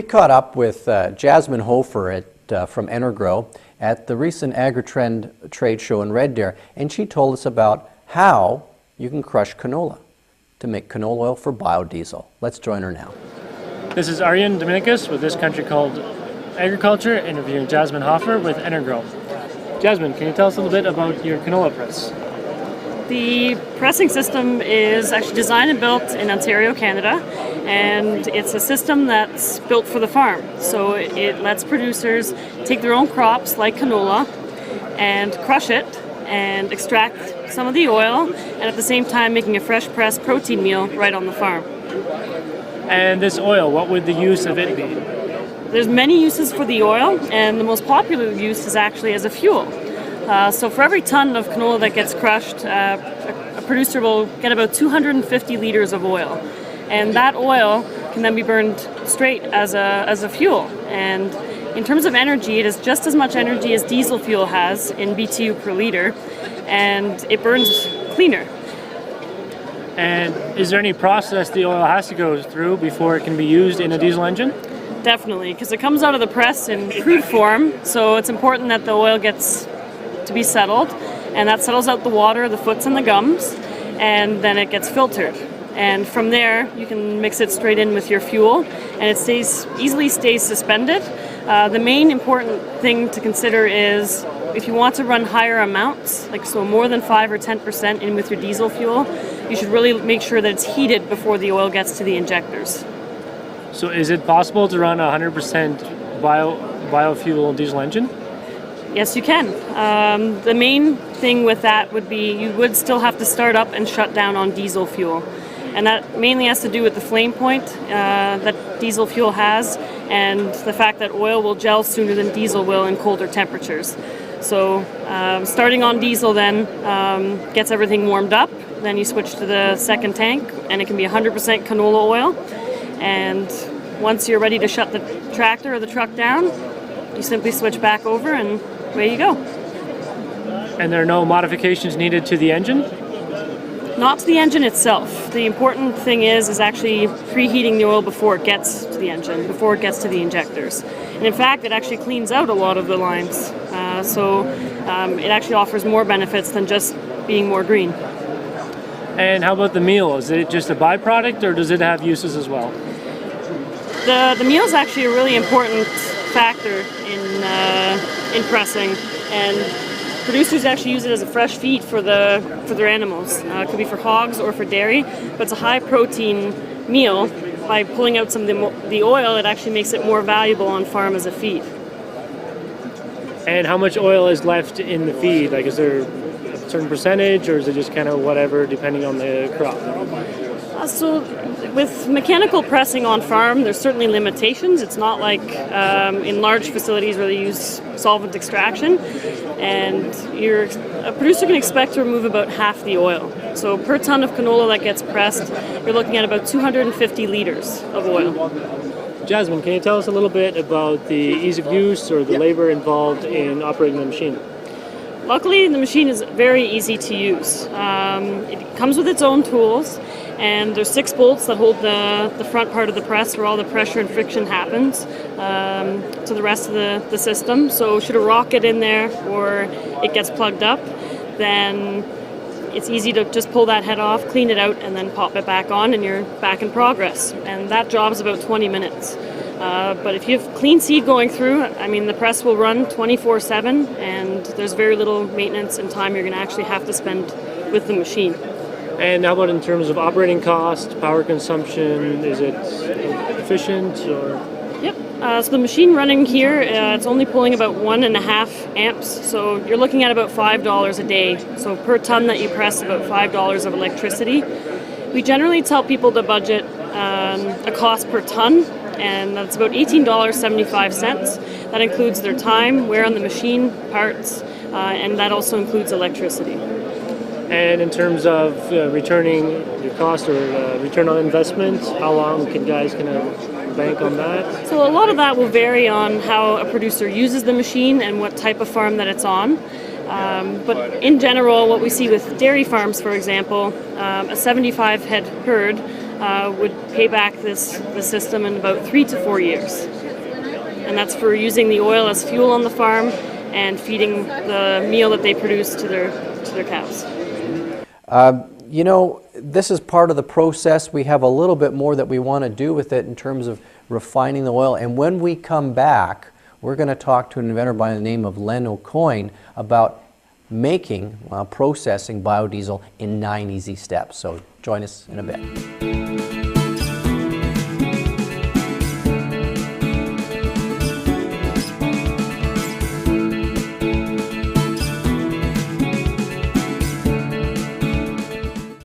We caught up with Jasmine Hofer from Energrow at the recent AgriTrend trade show in Red Deer, and she told us about how you can crush canola to make canola oil for biodiesel. Let's join her now. This is Aryan Dominicus with This Country Called Agriculture, interviewing Jasmine Hofer with Energrow. Jasmine, can you tell us a little bit about your canola press? The pressing system is actually designed and built in Ontario, Canada, and it's a system that's built for the farm. So it lets producers take their own crops like canola and crush it and extract some of the oil, and at the same time making a fresh pressed protein meal right on the farm. And this oil, what would the use of it be? There's many uses for the oil, and the most popular use is actually as a fuel. So for every ton of canola that gets crushed, a producer will get about 250 liters of oil. And that oil can then be burned straight as a fuel. And in terms of energy, it has just as much energy as diesel fuel has in BTU per liter, and it burns cleaner. And is there any process the oil has to go through before it can be used in a diesel engine? Definitely, because it comes out of the press in crude form, so it's important that the oil gets to be settled, and that settles out the water, the foots and the gums, and then it gets filtered. And from there, you can mix it straight in with your fuel, and it easily stays suspended. The main important thing to consider is if you want to run higher amounts, like so more than 5 or 10% in with your diesel fuel, you should really make sure that it's heated before the oil gets to the injectors. So is it possible to run a 100% biofuel diesel engine? Yes, you can. The main thing with that would be you would still have to start up and shut down on diesel fuel. And that mainly has to do with the flame point that diesel fuel has, and the fact that oil will gel sooner than diesel will in colder temperatures. So starting on diesel then gets everything warmed up. Then you switch to the second tank, and it can be 100% canola oil. And once you're ready to shut the tractor or the truck down, you simply switch back over and away you go. And there are no modifications needed to the engine? Not to the engine itself. The important thing is actually preheating the oil before it gets to the engine, before it gets to the injectors. And in fact, it actually cleans out a lot of the lines. So it actually offers more benefits than just being more green. And how about the meal? Is it just a byproduct, or does it have uses as well? The meal is actually a really important factor in pressing, and producers actually use it as a fresh feed for their animals. It could be for hogs or for dairy, but it's a high protein meal. By pulling out some of the oil, it actually makes it more valuable on farm as a feed. And how much oil is left in the feed? Like, is there a certain percentage, or is it just kind of whatever depending on the crop? So with mechanical pressing on farm, there's certainly limitations. It's not like in large facilities where they use solvent extraction, and a producer can expect to remove about half the oil. So per ton of canola that gets pressed, you're looking at about 250 liters of oil. Jasmine, can you tell us a little bit about the ease of use or the labor involved in operating the machine? Luckily, the machine is very easy to use. It comes with its own tools, and there's 6 bolts that hold the front part of the press where all the pressure and friction happens to the rest of the system. So should a rock get in there or it gets plugged up, then it's easy to just pull that head off, clean it out, and then pop it back on, and you're back in progress. And that job is about 20 minutes. But if you have clean seed going through, I mean, the press will run 24/7, and there's very little maintenance and time you're going to actually have to spend with the machine. And how about in terms of operating cost, power consumption? Is it efficient, or? Yep. So the machine running here, it's only pulling about 1.5 amps. So you're looking at about $5 a day. So per ton that you press, about $5 of electricity. We generally tell people to budget a cost per ton, and that's about $18.75. That includes their time, wear on the machine, parts, and that also includes electricity. And in terms of returning your cost or return on investment, how long can guys kind of bank on that? So a lot of that will vary on how a producer uses the machine and what type of farm that it's on. But in general, what we see with dairy farms, for example, a 75 head herd would pay back the system in about 3 to 4 years. And that's for using the oil as fuel on the farm and feeding the meal that they produce to their cows. You know, this is part of the process. We have a little bit more that we want to do with it in terms of refining the oil. And when we come back, we're going to talk to an inventor by the name of Len O'Coin about processing biodiesel in 9 easy steps. So join us in a bit.